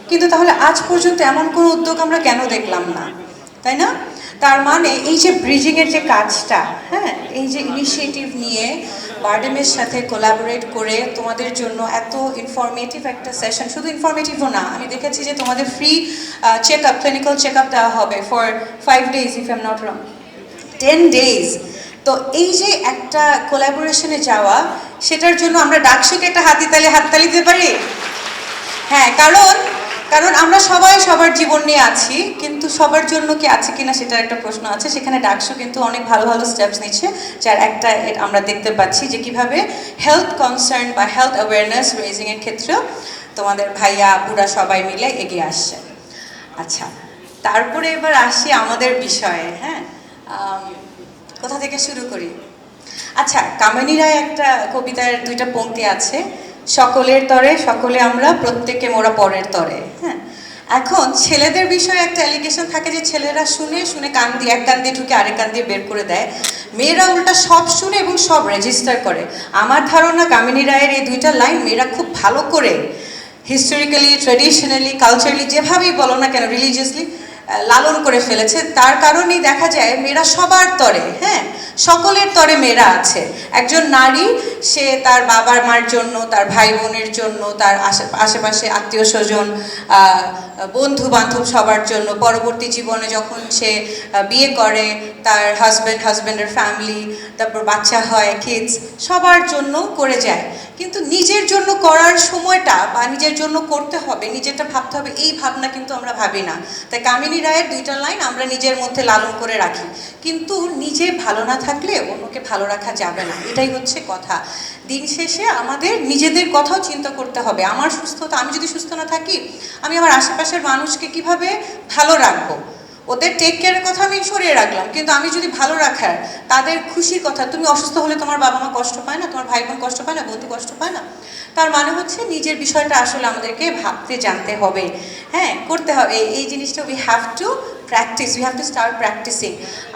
কিন্তু তাহলে আজ পর্যন্ত এমন কোনো উদ্যোগ আমরা কেন দেখলাম না, তাই না? তার মানে এই যে ব্রিজিংয়ের যে কাজটা, হ্যাঁ, এই যে ইনিশিয়েটিভ নিয়ে বারডেমের সাথে কোলাবোরেট করে তোমাদের জন্য এত ইনফরমেটিভ একটা সেশন, শুধু ইনফরমেটিভও না, আমি দেখেছি যে তোমাদের free check up, clinical check up দেওয়া হবে for 5 days if I am not wrong, 10 days। তো এই যে একটা কোলাবোরেশনে যাওয়া, সেটার জন্য আমরা ডাকসুকে একটা হাততালি দিতে পারি। হ্যাঁ, কারণ কারণ আমরা সবাই সবার জীবন নিয়ে আছি, কিন্তু সবার জন্য কি আছে কিনা সেটার একটা প্রশ্ন আছে। সেখানে ডাকসু কিন্তু অনেক ভালো ভালো স্টেপস নিচ্ছে, যার একটা আমরা দেখতে পাচ্ছি যে কিভাবে হেলথ কনসার্ন বা হেলথ অ্যাওয়ারনেস রেজিংয়ের ক্ষেত্রেও তোমাদের ভাইয়া আপুরা সবাই মিলে এগিয়ে আসছে। আচ্ছা, তারপরে এবার আসি আমাদের বিষয়ে। হ্যাঁ, কোথা থেকে শুরু করি? আচ্ছা, কামিনী রায় একটা কবিতার 2টা পংক্তি আছে, সকলের তরে সকলে আমরা, প্রত্যেকে মোরা পরের তরে। হ্যাঁ, এখন ছেলেদের বিষয়ে একটা অ্যালিগেশন থাকে যে ছেলেরা শুনে শুনে কান দিয়ে এক কান দিয়ে ঢুকে আরেক কান দিয়ে বের করে দেয়, মেয়েরা উল্টা সব শুনে এবং সব রেজিস্টার করে। আমার ধারণা কামিনী রায়ের এই 2টা লাইন মেয়েরা খুব ভালো করে হিস্টোরিক্যালি, ট্র্যাডিশনালি, কালচারালি, যেভাবেই বলো না কেন, রিলিজিয়াসলি লালন করে ফেলেছে। তার কারণেই দেখা যায় মেয়েরা সবার তরে, হ্যাঁ, সকলের তরে মেয়েরা আছে। একজন নারী, সে তার বাবার মার জন্য, তার ভাই বোনের জন্য, তার আশেপাশে আত্মীয় স্বজন, বন্ধু বান্ধব সবার জন্য, পরবর্তী জীবনে যখন সে বিয়ে করে, তার হাজব্যান্ডের ফ্যামিলি, তারপর বাচ্চা হয়, কিডস, সবার জন্য করে যায়। কিন্তু নিজের জন্য করার সময়টা বা নিজের জন্য করতে হবে, নিজেরটা ভাবতে হবে, এই ভাবনা কিন্তু আমরা ভাবি না। তাই কামিনী রায়ের 2টা লাইন আমরা নিজের মধ্যে লালন করে রাখি, কিন্তু নিজে ভালো না থাকলে অন্যকে ভালো রাখা যাবে না, এটাই হচ্ছে কথা। দিন শেষে আমাদের নিজেদের কথাও চিন্তা করতে হবে। আমার সুস্থতা, আমি যদি সুস্থ না থাকি, আমি আমার আশেপাশের মানুষকে কিভাবে ভালো রাখবো? ওদের টেক কেয়ারের কথা আমি সরিয়ে রাখলাম, কিন্তু আমি যদি ভালো রাখার, তাদের খুশির কথা, তুমি অসুস্থ হলে তোমার বাবা মা কষ্ট পায় না, তোমার ভাই বোন কষ্ট পায় না, বন্ধু কষ্ট পায় না? তার মানে হচ্ছে নিজের বিষয়টা আসলে আমাদেরকে ভাবতে জানতে হবে, হ্যাঁ, করতে হবে। এই জিনিসটা we have to practice, we have to start practising.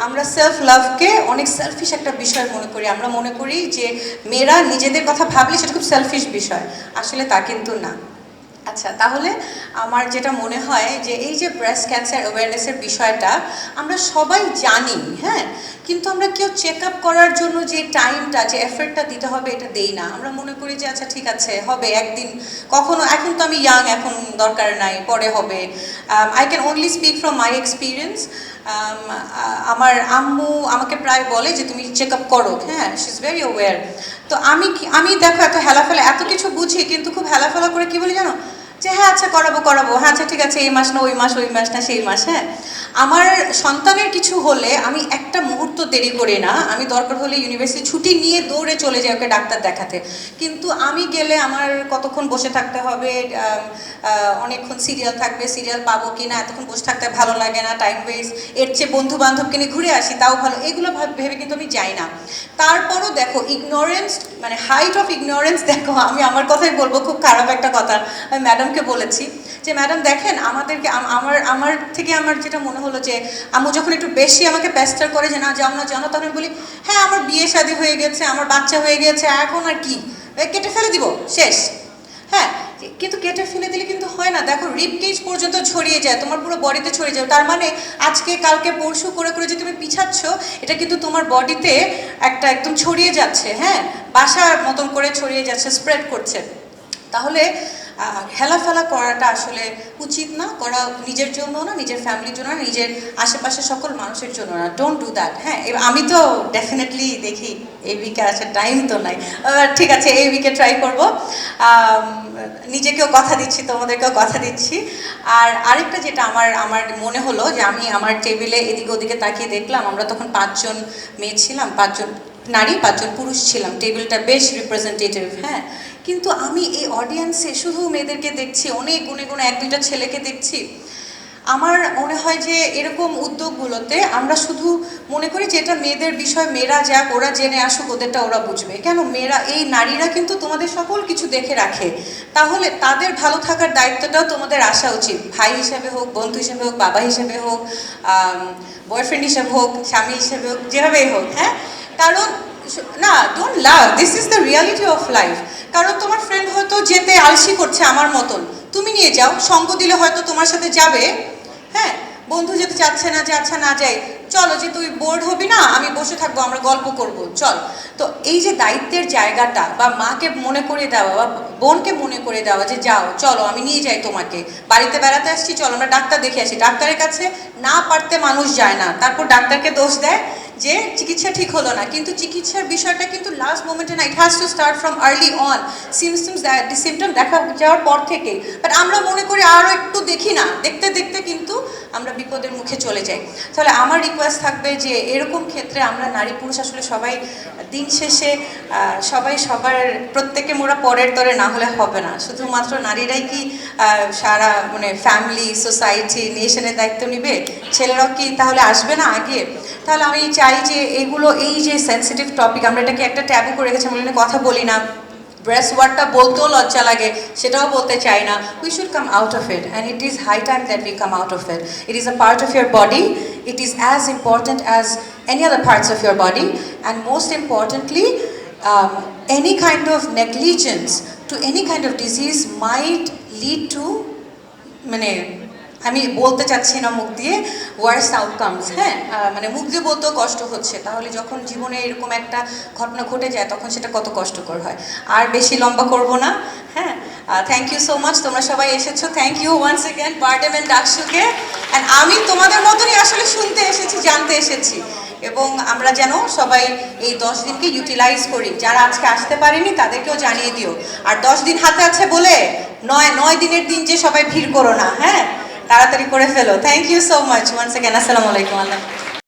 আমরা সেলফ লাভকে অনেক সেলফিশ একটা বিষয় মনে করি। আমরা মনে করি যে মেয়েরা নিজেদের কথা ভাবলে সেটা খুব সেলফিশ বিষয়, আসলে তা কিন্তু না। আচ্ছা, তাহলে আমার যেটা মনে হয় যে এই যে ব্রেস্ট ক্যান্সার অ্যাওয়ারনেসের বিষয়টা আমরা সবাই জানি, হ্যাঁ, কিন্তু আমরা কেউ চেক আপ করার জন্য যে টাইমটা, যে এফর্টটা দিতে হবে, এটা দেই না। আমরা মনে করি যে আচ্ছা ঠিক আছে, হবে একদিন, কখনো, এখন তো আমি ইয়াং, এখন দরকার নাই, পরে হবে। I can only speak from my experience. আমার আম্মু আমাকে প্রায় বলে যে তুমি চেক আপ করো, হ্যাঁ, শি ইজ ভেরি অ্যাওয়্যার। তো আমি দেখো এত হেলাফেলা, এত কিছু বুঝি, কিন্তু খুব হেলাফেলা করে কি বলি জানো, যে হ্যাঁ আচ্ছা করাবো, হ্যাঁ আচ্ছা ঠিক আছে, এই মাস না ওই মাস, ওই মাস না সেই মাস। হ্যাঁ, আমার সন্তানের কিছু হলে আমি একটা মুহূর্ত দেরি করি না, আমি দরকার হলে ইউনিভার্সিটি ছুটি নিয়ে দৌড়ে চলে যাই ওকে ডাক্তার দেখাতে। কিন্তু আমি গেলে আমার কতক্ষণ বসে থাকতে হবে, অনেকক্ষণ সিরিয়াল থাকবে, সিরিয়াল পাবো কি না, এতক্ষণ বসে থাকতে ভালো লাগে না, টাইম ওয়েস্ট। এর চেয়ে বন্ধু বান্ধবকে নিয়ে ঘুরে আসি, তাও ভালো, এগুলো ভেবে কিন্তু আমি যাই না। তারপরও দেখো ইগনোরেন্স, মানে হাইট অফ ইগনোরেন্স, দেখো আমি আমার কথাই বলবো, খুব খারাপ একটা কথা আমি ম্যাডামকে বলেছি যে ম্যাডাম দেখেন আমাদেরকে, আমার থেকে আমার যেটা মনে হলো যে আম্মু যখন একটু বেশি আমাকে প্যাস্টার করে যে না যাও না যাও না, তখন আমি বলি হ্যাঁ আমার বিয়ে শাদী হয়ে গেছে, আমার বাচ্চা হয়ে গেছে, এখন আর কি, কেটে ফেলে দিব, শেষ। হ্যাঁ, কিন্তু কেটে ফেলে দিলে কিন্তু হয় না, দেখো রিপ কেজ পর্যন্ত ছড়িয়ে যায়, তোমার পুরো বডিতে ছড়িয়ে যায়। তার মানে আজকে কালকে পরশু করে করে যে তুমি পিছাচ্ছ, এটা কিন্তু তোমার বডিতে একটা একদম ছড়িয়ে যাচ্ছে, হ্যাঁ, বাসার মতন করে ছড়িয়ে যাচ্ছে, স্প্রেড করছে। তাহলে হেলাফেলা করাটা আসলে উচিত না, করা নিজের জন্য না, নিজের ফ্যামিলির জন্য না, নিজের আশেপাশের সকল মানুষের জন্য না, ডোন্ট ডু দ্যাট। হ্যাঁ, আমি তো ডেফিনেটলি দেখি এই উইকে আসার টাইম তো নাই, ঠিক আছে এই উইকে ট্রাই করবো, নিজেকেও কথা দিচ্ছি, তোমাদেরকেও কথা দিচ্ছি। আর আরেকটা যেটা আমার আমার মনে হলো যে আমি আমার টেবিলে এদিকে ওদিকে তাকিয়ে দেখলাম, আমরা তখন 5জন মেয়ে ছিলাম, 5জন নারী 5জন পুরুষ ছিলাম, টেবিলটা বেশ রিপ্রেজেন্টেটিভ। হ্যাঁ, কিন্তু আমি এই অডিয়েন্সে শুধু মেয়েদেরকে দেখছি, অনেক গুনে গুনে 1-2টা ছেলেকে দেখছি। আমার মনে হয় যে এরকম উদ্যোগগুলোতে আমরা শুধু মনে করি যে এটা মেয়েদের বিষয়, মেয়েরা যাক, ওরা জেনে আসুক, ওদেরটা ওরা বুঝবে। কেন, মেয়েরা, এই নারীরা কিন্তু তোমাদের সকল কিছু দেখে রাখে, তাহলে তাদের ভালো থাকার দায়িত্বটাও তোমাদের আসা উচিত, ভাই হিসেবে হোক, বন্ধু হিসেবে হোক, বাবা হিসেবে হোক, বয়ফ্রেন্ড হিসেবে হোক, স্বামী হিসেবে হোক, যেভাবেই হোক। হ্যাঁ, কারণ না, don't love, this is the reality of life. কারণ তোমার ফ্রেন্ড হয়তো যেতে আলসি করছে আমার মতন, তুমি নিয়ে যাও, সঙ্গ দিলে হয়তো তোমার সাথে যাবে। হ্যাঁ, বন্ধু যেতে চাচ্ছে না যে আচ্ছা না যাই, চলো যে তুই বোর্ড হবি না, আমি বসে থাকবো, আমরা গল্প করব, চল। তো এই যে দায়িত্বের জায়গাটা, বা মাকে মনে করে দেওয়া বা বোনকে মনে করে দেওয়া যে যাও, চলো আমি নিয়ে যাই তোমাকে, বাড়িতে বেড়াতে আসছি, চলো আমরা ডাক্তার দেখে আসি। ডাক্তারের কাছে না পারতে মানুষ যায় না, তারপর ডাক্তারকে দোষ দেয় যে চিকিৎসা ঠিক হলো না, কিন্তু চিকিৎসার বিষয়টা কিন্তু লাস্ট মোমেন্টে না, it has to start from early on, symptom দেখা যাওয়ার পর থেকে। বাট আমরা মনে করি আরও একটু দেখি না, দেখতে দেখতে কিন্তু আমরা বিপদের মুখে চলে যাই। তাহলে আমার রিকোয়েস্ট থাকবে যে এরকম ক্ষেত্রে আমরা নারী পুরুষ আসলে সবাই দিন শেষে সবাই সবার প্রত্যেকে মোরা পরের তরে না হলে হবে না। শুধুমাত্র নারীরাই কি সারা মানে ফ্যামিলি, সোসাইটি, নেশনের দায়িত্ব নিবে? ছেলেরাও কি তাহলে আসবে না আগে? তাহলে আমি চাই যে এগুলো, এই যে সেন্সিটিভ টপিক, আমরা এটাকে একটা ট্যাবু করে রেখেছি, আমরা কথা বলি না, ব্রেস্ট ওয়ার্ডটা বলতেও লজ্জা লাগে, সেটাও বলতে চাই না। We should come out of it, and it is high time that we come out of it. It is a part of your body, it is as important as any other parts of your body, and most importantly, any kind of negligence to any kind of disease might lead to, মানে আমি বলতে চাচ্ছি না মুখ দিয়ে, ওয়ার্স outcomes. হ্যাঁ, মানে মুখ দিয়ে বলতেও কষ্ট হচ্ছে, তাহলে যখন জীবনে এরকম একটা ঘটনা ঘটে যায় তখন সেটা কত কষ্টকর হয়। আর বেশি লম্বা করব না। হ্যাঁ, থ্যাংক ইউ সো মাচ, তোমরা সবাই এসেছো, thank you once again BIRDEM and ডাকসুকে। অ্যান্ড আমি তোমাদের মতনই আসলে শুনতে এসেছি, জানতে এসেছি, এবং আমরা যেন সবাই এই 10 দিনকে ইউটিলাইজ করি। যারা আজকে আসতে পারেনি তাদেরকেও জানিয়ে দিও। আর 10 দিন হাতে আছে বলে 9 দিনের দিন যে সবাই ভিড় করো না, হ্যাঁ, তাড়াতাড়ি করে ফেলো। Thank you so much once again, আসসালামু আলাইকুম। আল্লাহ।